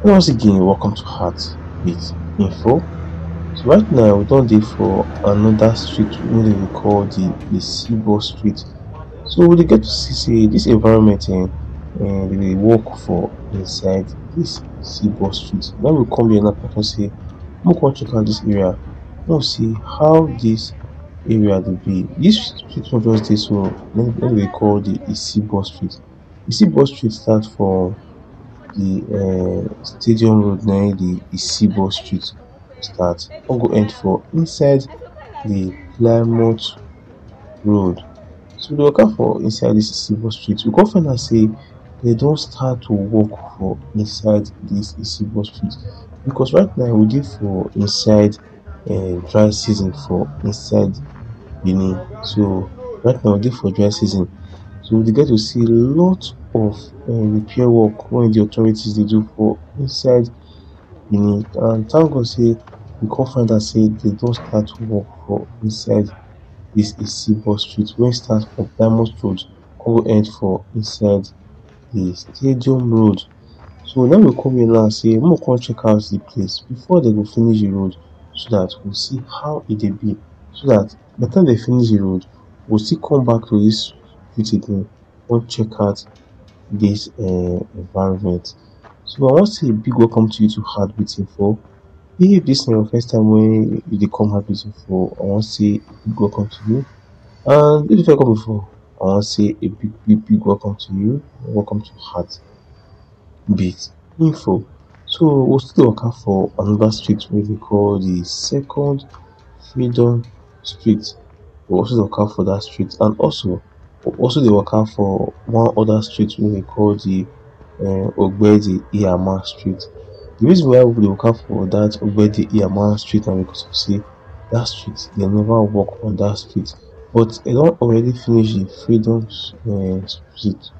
Once again, welcome to Heart with Info. So right now we don't dey for another street wey we call the Isibor street. So we dey get to see say this environment they dey work for inside this Isibor street. When we come here now come say make we come check out this area, make we see how this area dey be. This street no just dey so na we call the Isibor street. Isibor street start from the stadium road na im the Isibor street start. Come go end for inside the Plymouth road. So we dey waka for inside this Isibor street, we come find out say they don start to work for inside this Isibor street because right now we dey for inside dry season for inside Benin. So right now we dey for dry season. So we dey get to see a lot of repair work wey the authorities dey do for inside Benin, and thank God say we come find out say they don start work for inside this Isibor street wey start from Plymouth road come go end for inside the stadium road. So now we come here now say make we come check out the place before they go finish the road so that we see how e dey be, so that by the time they finish the road we go still come back to this street again come check out this environment. So I wan say a big welcome to you to Heartbeat Info. If this na your first time when you dey come Heartbeat Info, I wan say a big welcome to you. And if you don come before, I wan say a big welcome to you. Welcome to Heartbeat Info. So we still dey waka for another street wey we call the Second Freedom Street. We also dey waka for that street, and also dey waka for one other street wey we call the Ogbeide Ihama street. The reason why we dey waka for that Ogbeide Ihama street na because of say that street they never work on that street, but they don already finish the Freedom street.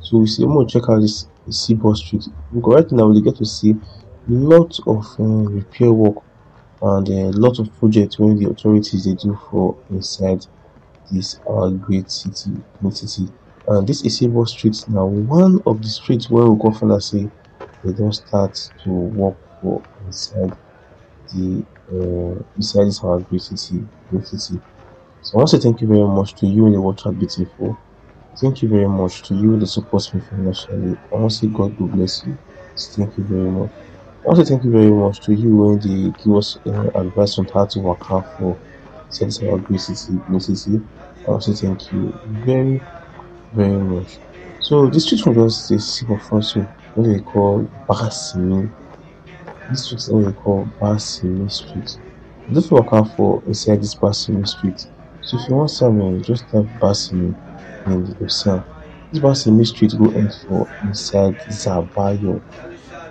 So we say make we check out this Isibor street because right now we dey get to see lot of repair work and lot of projects wey the authorities dey do for inside this our great city, and this Isibor street na one of the streets wey we come find out say they don start to work for inside the inside this our great city. So I wan say thank you very much to you wey dey watch Heartbeat Info. Thank you very much to you that support me financially. I want to say God will bless you. Thank you very much. I want to thank you very much to you when they give us advice on how to work out for sales our great city. I want to thank you very much. So this street from just the city of Fonso, what they call Basimi. This street is what they call Basimi Street. Just work out for inside this Basimi Street. So if you want something, just type Basimi in the website. This Basimi Street go end for inside Zabayo.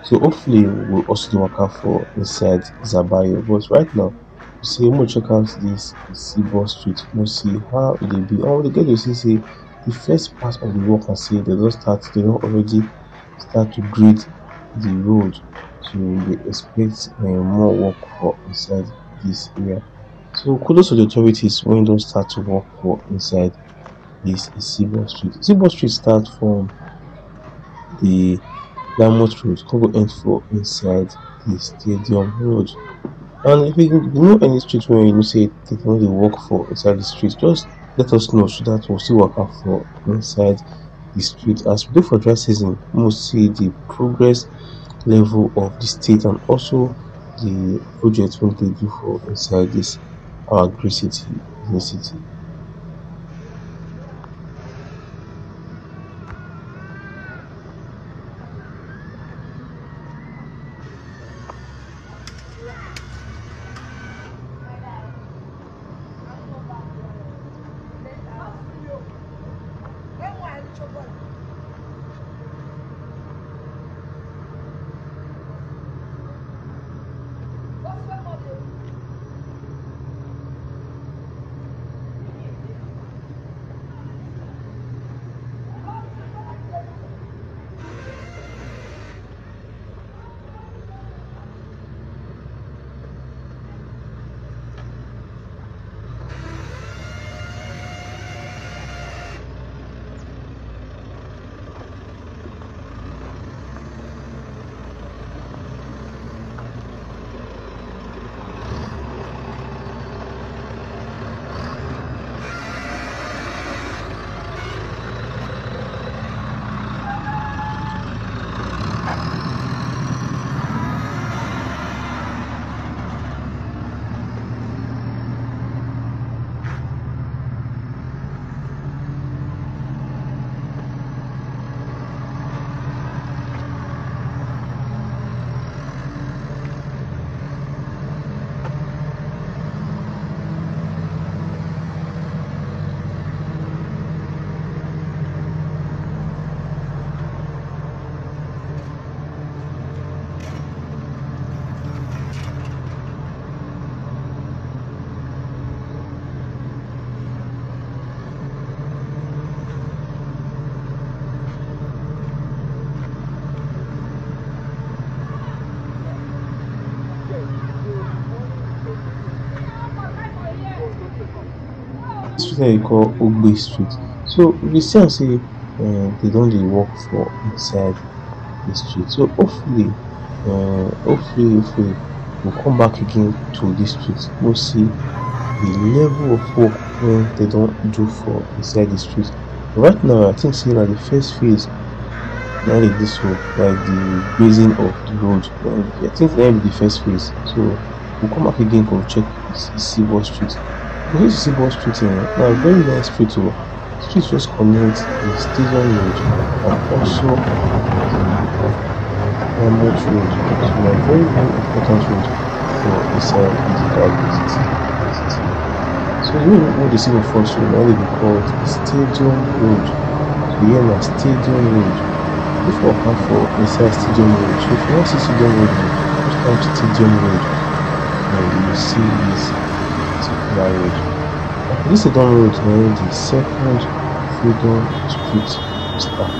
So hopefully we'll also do work out for inside Zabayo. But right now, you see, we'll check out this Isibor Street. We'll see how it will be. And we get to see the first part of the work and say they don't already start to grade the road. So they expect more work for inside this area. So kudos to the authorities when don't start to work for inside this Isibor Street. Isibor Street starts from the Plymouth road, come go end for inside the stadium road. And if you know any street where you know say they don't dey work for inside the street, just let us know so that we'll still work out for inside the street. As we do for dry season, we will see the progress level of the state and also the projects we they do for inside this our great city, street wey we call Ogbe street. So we see am say dey don dey work for inside the street. So hopefully we'll come back again to this street. We'll see the level of work wey they don do for inside the street. Right now I think say na the first phase na dey dey so, like the grazing of the road. I think na be the first phase. So we'll come back again to check Isibor street. For this Isibor street na very nice street o. Street just connect the stadium road and also the Remote road. So na very important road for inside the city. So the road wey dey see for front so na dey be called Stadium Road. So here na Stadium Road. If you waka for inside Stadium Road, so if you wan see Stadium Road, just type Stadium Road and you will see this particular road. And for this Stadium Road na the second Freedom Street start.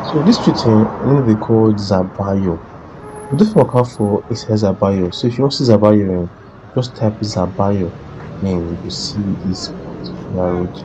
So this street name dey called Zabayo. We dey waka for inside Zabayo. So if you wan see Zabayo, just type Zabayo, then you go see this particular road.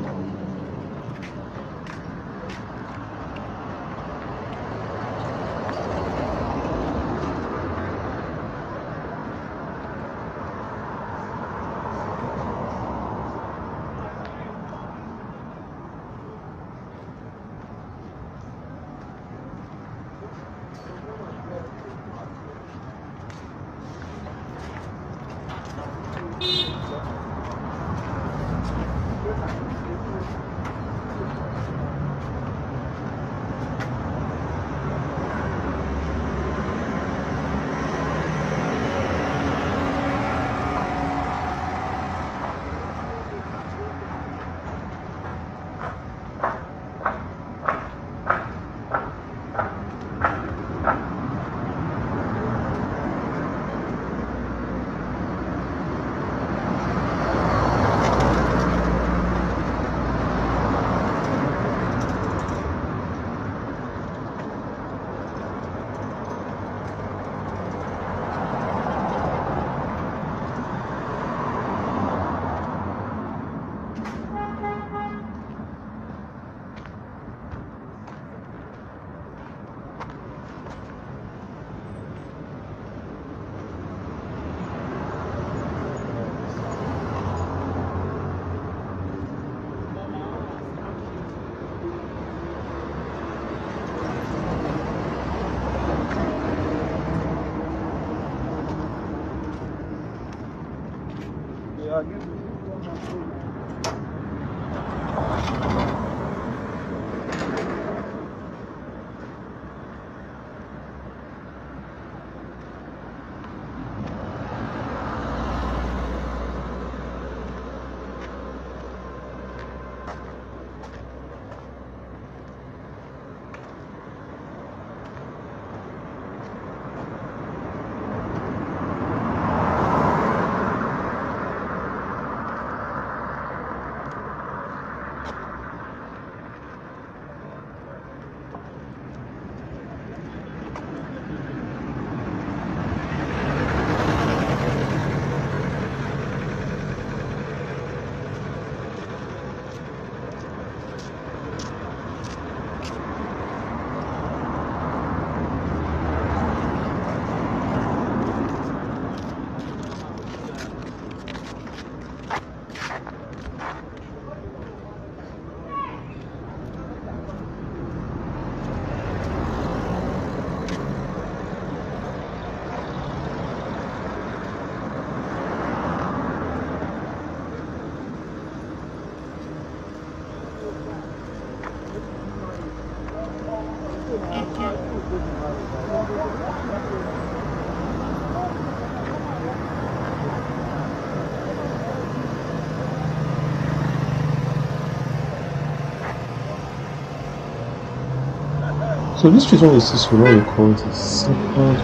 So this street wey you see so now we call the second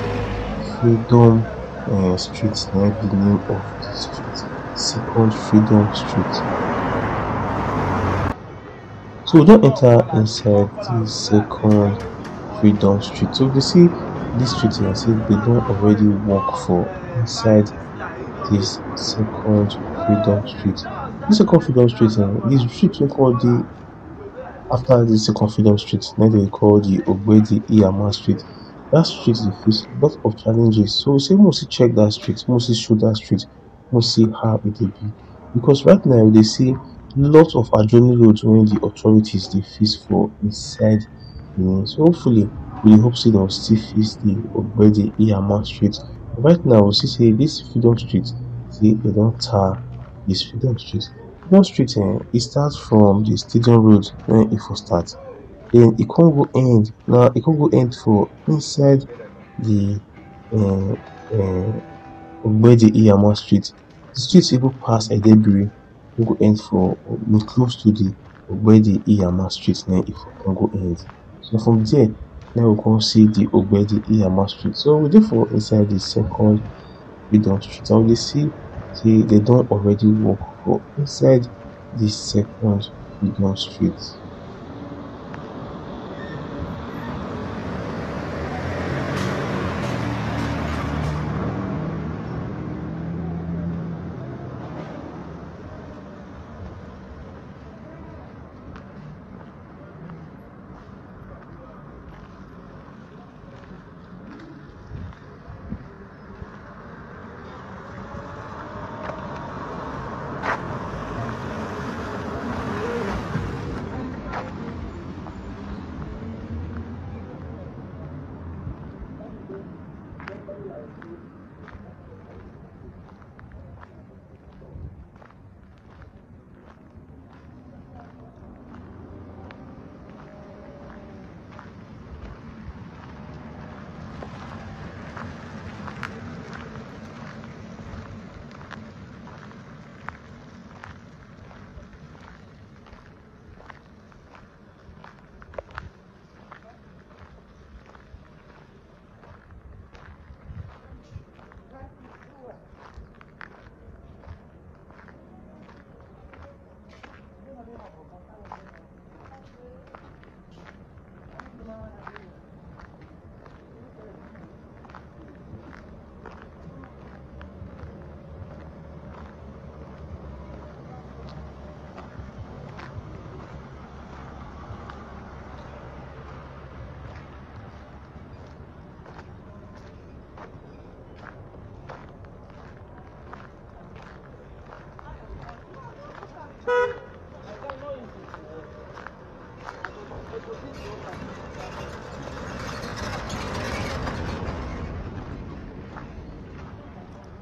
Freedom Street. Na be the name of the street. Second Freedom Street. So we don enter inside the second Freedom Street. So if you see this street here, say they don already walk for inside this second Freedom Street. This second Freedom Street, this street we call the after the second Freedom Street, now they call the Ogbeide Ihama Street. That street dey face lot of challenges. So say must check that street, must show that street, must see how it dey be. Because right now they see lot of adjoining roads when the authorities they face for inside Benin. So hopefully we hope say they'll still face the Ogbeide Ihama Street. Right now we see say this Freedom Street, see they don't tar this Freedom Street. Freedom Street e start from the Stadium Road when e for start. Then e con go end. Now e con go end for inside the um Ogbeide Ihama Street. The street even pass Edebiri, e go end for close to the Ogbeide Ihama Street. Then e for con go end. So from there, now we con see the Ogbeide Ihama Street. So we dey for inside the second Freedom Street, and we dey see say they don already walk for inside the second Freedom Street.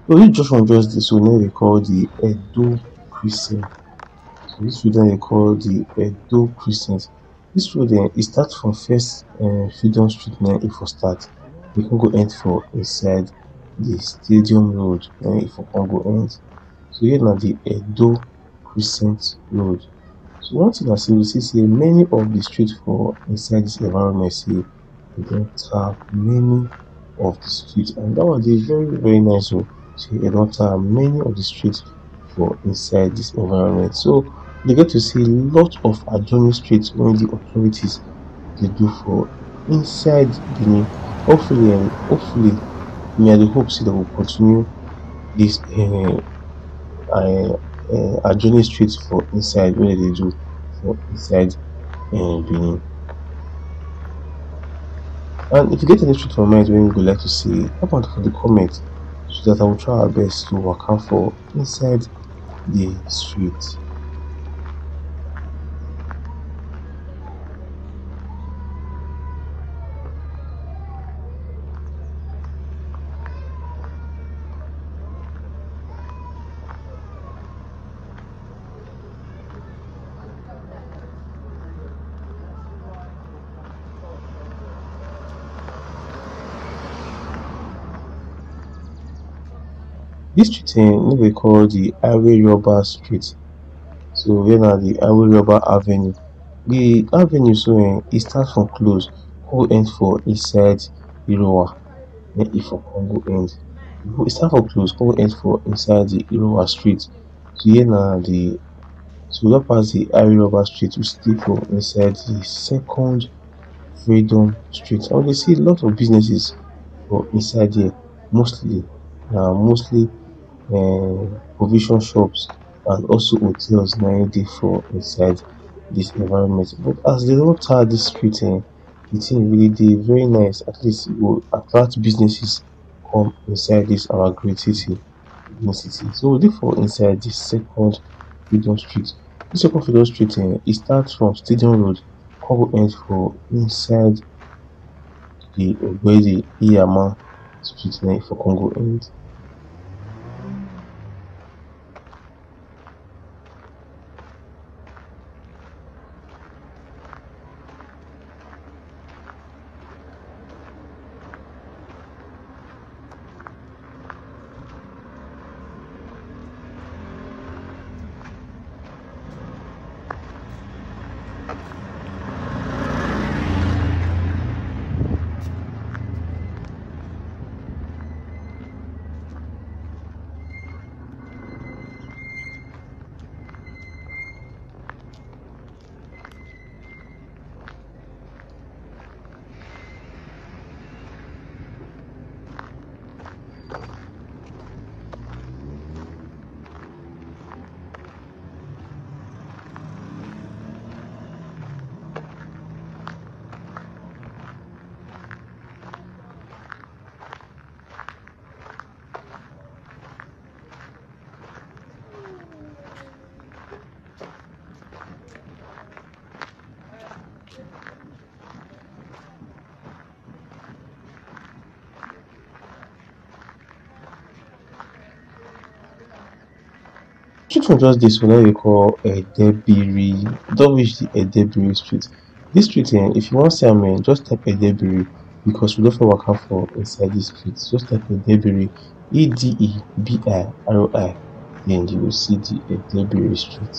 So this junction just this one now they call the Edo Crescent. So this road they call the Edo Crescent. This road it starts from first Freedom Street now if for start. We can go end for inside the Stadium Road now if we can go end. So here now the Edo Crescent Road. So one thing I see we see many of the streets for inside this environment say they don't have many of the streets, and that one is very nice. So they don't have many of the streets for inside this environment. So they get to see lot of adjoining streets when the authorities they do for inside Benin. Hopefully me I dey hope say they will continue this adjoining streets for inside when they do for inside Benin. And if you get any street for mind when you would like to see, help out for the comment so that I will try our best to work out for inside the street. This street no dey call the Highway Robber Street. So here na the Highway Robber Avenue. The avenue so e start from close Congo end for inside Iroa, then E for Congo end. Before e start for close, Congo end for inside the Iroa street. So here na the so we don pass the Iroba street, we still for inside the second Freedom Street. And we dey see a lot of businesses for inside here, mostly mostly provision shops and also hotels na im dey for inside dis environment. But as dey don tar dis street the thing really dey very nice, at least e go attract businesses come inside dis our great city, Benin city. So we dey for inside the second Freedom Street. Dis second Freedom Street e start from Stadium Road come go end for inside the Ogbeide Ihama street na im for Congo end. Street from just dis one na im dey call Edebiri. Don reach the Edebiri street. Dis street if you wan see am just type Edebiri because we don fit waka for inside dis street. Just type Edebiri, Edebiri, then you go see the Edebiri street.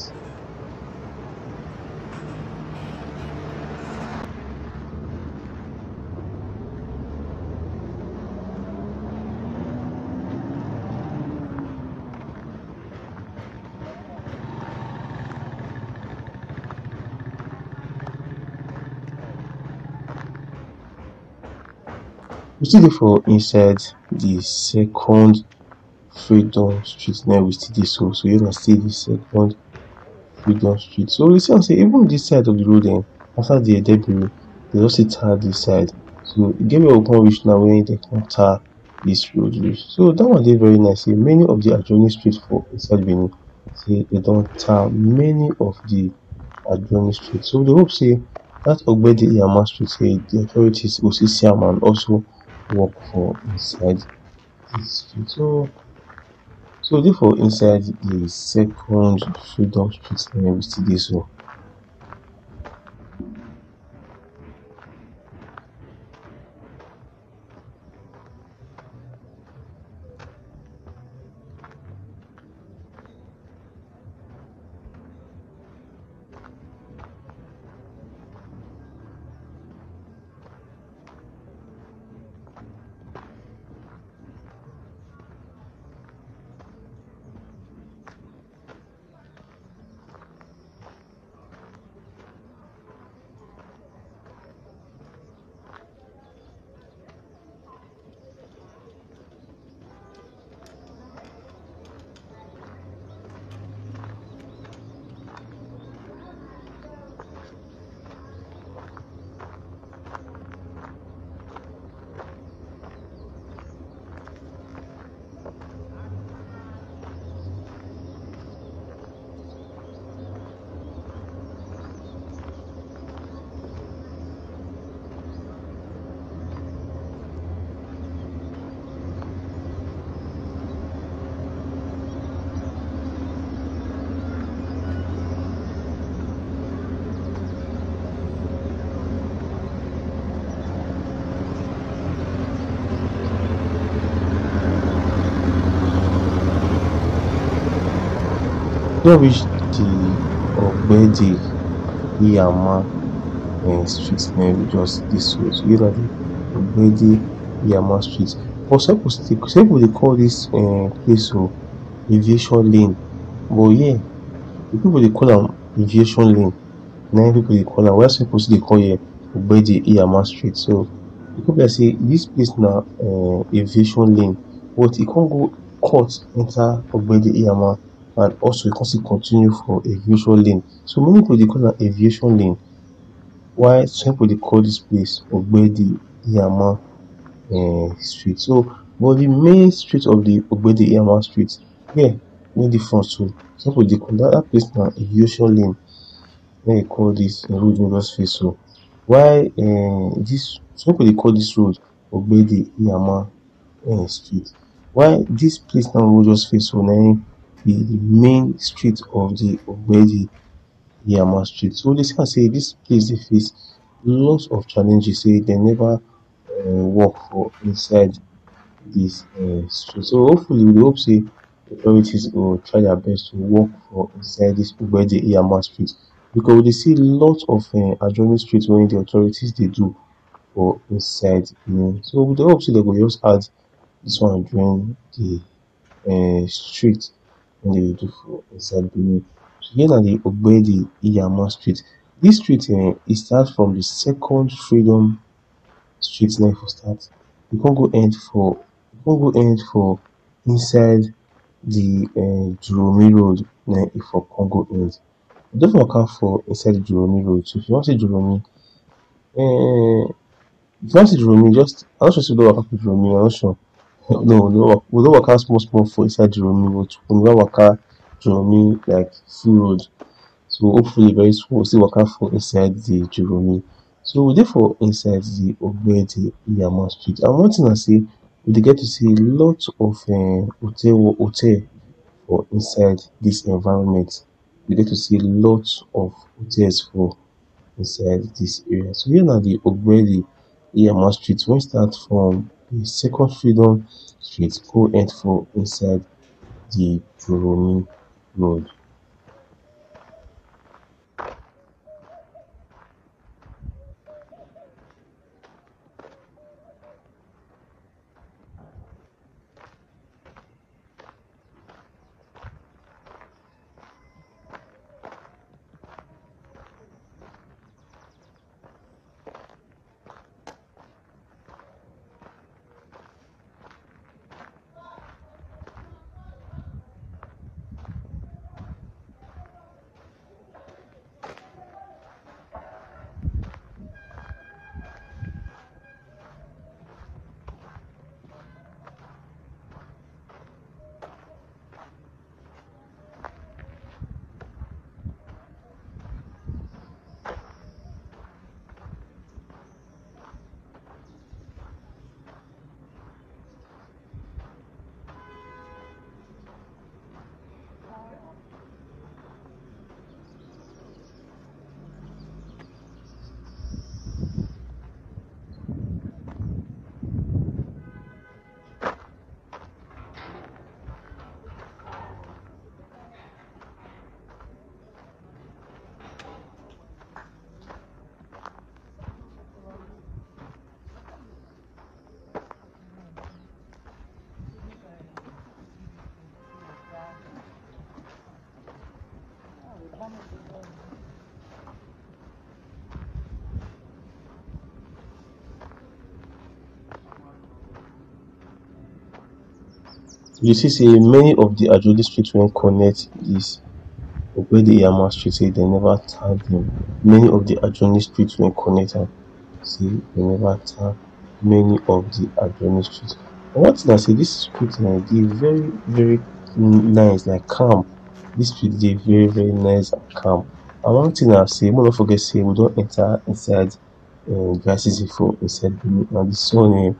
We still dey for inside the second Freedom Street na we still dey so here na still the second Freedom Street. So we see am say even dis side of the road after the Edebiri dey don still tar dis side. So e get where we come reach now wey dem come tar dis road reach. So dat one dey very nice say many of the adjoining street for inside Benin say dey don tar many of the adjoining street. So we dey hope say dat Ogbeide Ihama street the authorities go still see am and also work for inside dis street. So dey for inside the second Freedom Street na we still dey so. Don reach the Ogbeide Ihama street na we just dey so. So here na the Ogbeide Ihama street. But some pipu dey call dis place so aviation lane, but here the pipu dey call am aviation lane na im pipu dey call am, while some pipu still dey call here Ogbeide Ihama street. So e come be like sey dis place na aviation lane, but e come go cut enter Ogbeide Ihama, and also e come still continue for aviation lane. So many pipu dey call am aviation lane, while some pipu dey call dis place Ogbeide Ihama street. So but the main street of the Ogbeide Ihama street here wey dey front so, some pipu dey call dat place na aviation lane na dey call dis road wey just face so, while dis some pipu dey call dis road Ogbeide Ihama street, while dis place now wey just face so na im be the main street of the Ogbeide Ihama street. So dey see am sey dis place dey face lots of challenges, sey dem never work for inside dis street. So hopefully we dey hope sey authorities go try their best to work for inside dis Ogbeide Ihama street, because we dey see lots of adjoining street wey the authorities dey do for inside Benin. So we dey hope sey dem go just add dis one join the street wey dem dey do for inside Benin. So here na the Ogbeide Ihama street. Dis street e start from the second freedom street na im for start, e come go end for inside the Juromi road na im e for come go end. E don waka for inside the Juromi road. So if you wan see Juromi just I no sure sey we don waka for Juromi, I no sure. No, we don waka small small for inside Juromi road, we never waka Juromi like full road. So hopefully very soon we go still waka for inside the Juromi. So we dey for inside the Ogbeide Ihama street, and one thing na sey we dey get to see lots of hotel for inside dis environment. We get to see lots of hotels for inside dis area. So here na the Ogbeide Ihama street wey start from the second freedom street go end for inside the Juromi road. You see sey many of the adjoining street wey connect dis Ogbeide Ihama street sey dem never tar dem. Many of the adjoining street wey connect am sey dem never tar many of the adjoining street. And one thing na sey dis street dey very very nice, like calm. Dis street dey very very nice and calm. And one thing na sey make we no forget sey we don enter inside dry season for inside Benin, and the sun dey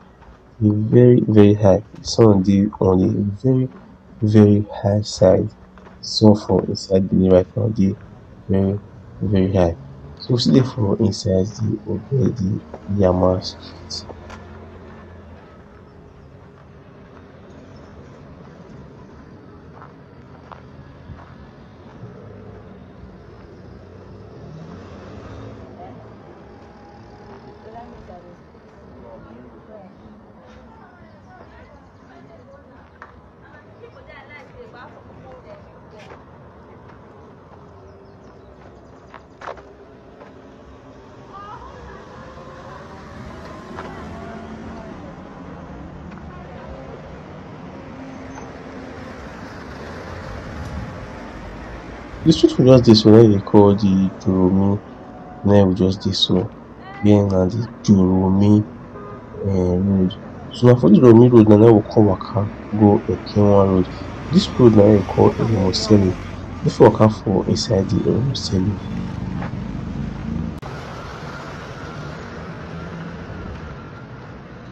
very very high. The sun dey on a very very high side. The sun for inside Benin right now dey very very high. So we still dey for inside the Ogbeide Ihama street. The street we just dey so na im dey call the Joromi, na im we just dey so. Here na the Joromi road. So na for dis Joromi road na im we come waka go Ekenwa road. Dis road na im dey call Eremoseli. You fit waka for inside the Eremoseli.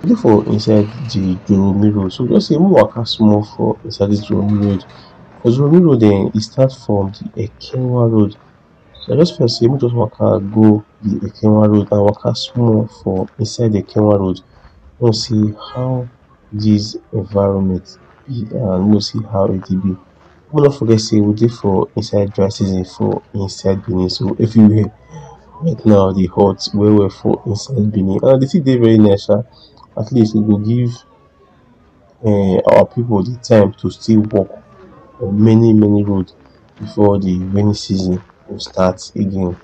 We dey for inside the Joromi road. So just say make we waka small for inside dis Joromi road. For Joromi road e start from the Ekenwa road. So I just feel say make we just waka go the Ekenwa road and waka small for inside the Ekenwa road. Make we see how dis environment be and make we see how e dey be. Make we no forget say we dey for inside dry season for inside Benin. So everywhere right now dey hot well well for inside Benin, and the thing dey very nice sha. At least e go give our people the time to still work on many road before the rainy season go start again.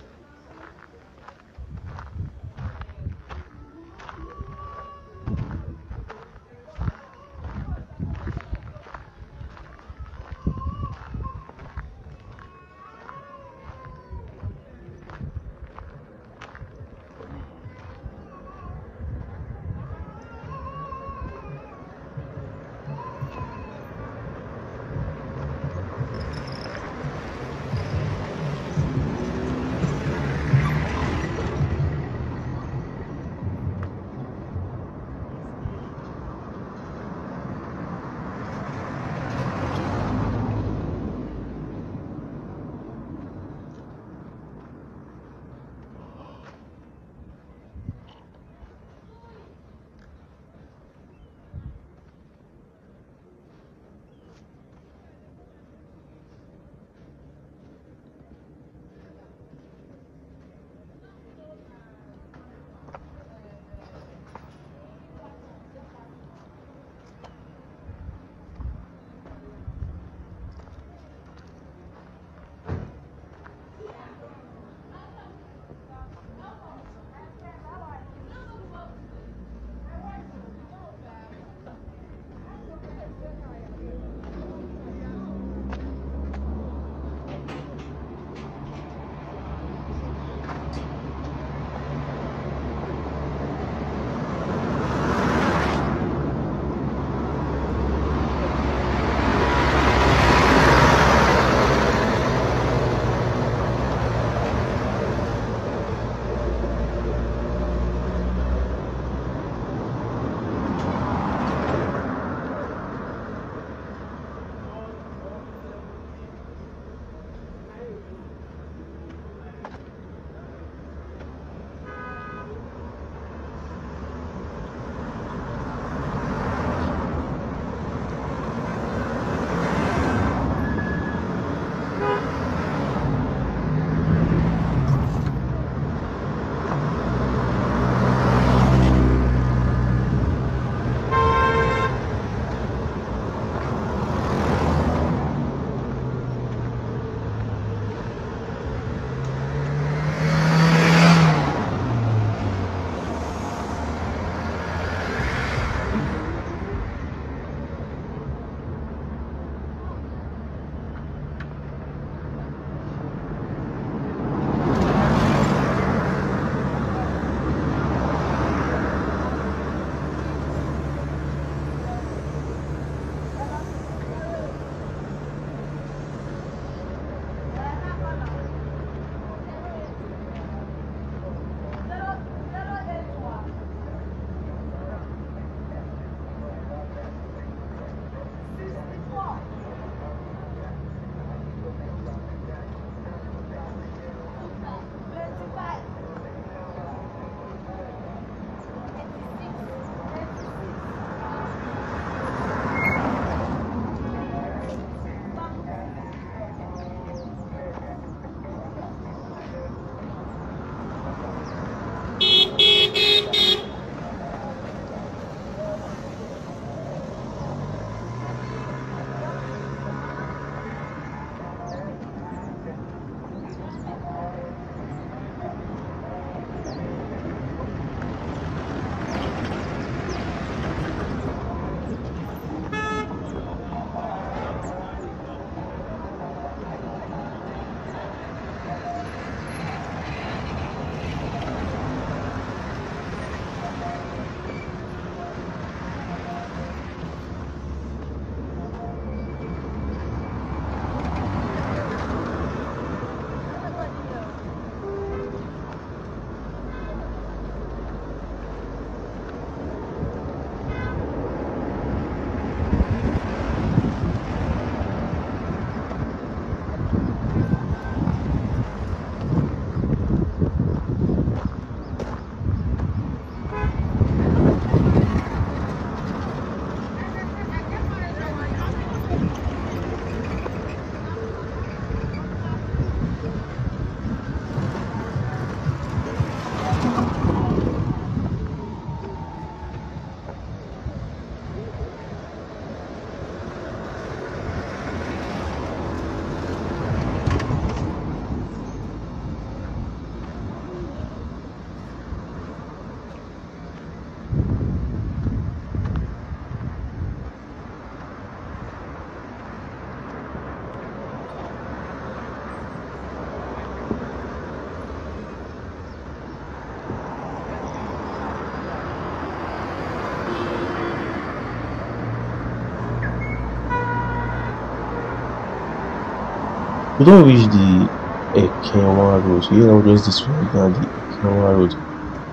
We don't reach the Ekenwa road. So here I will just describe now the Ekenwa road.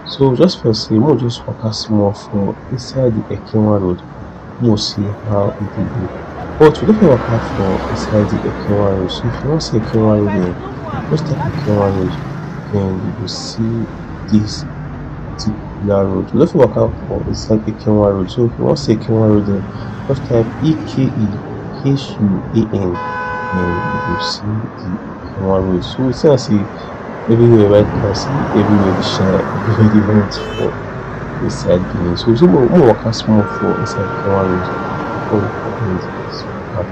So just first say more just waka small for inside the Ekenwa road. More see how it dey go. But we don't fit waka for inside the Ekenwa road. So if you wan see Ekenwa road then just type Ekenwa road, then you go see this particular road. We don't fit waka for inside Ekenwa road. So if you wan see Ekenwa road then just type Ekehua then you go see the Ekenwa road. So we see am say everywhere right now, see everywhere dey shine, everywhere dey hot for inside Benin. So make we waka small for inside Ekenwa road before we continue this waka.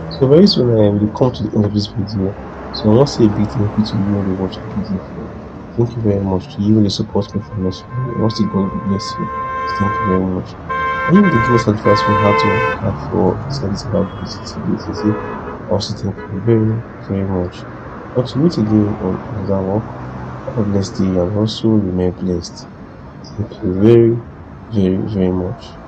So very soon we come to the end of this video. So I want to say a big thank you to you all who watched the video. Thank you very much to you who support me financially. I want to God bless you. Thank you very much. And you will give us advice on how to work for service about BCC. I also thank you very much. Until we meet again on another work, have a blessed day and also remain blessed. Thank you very much.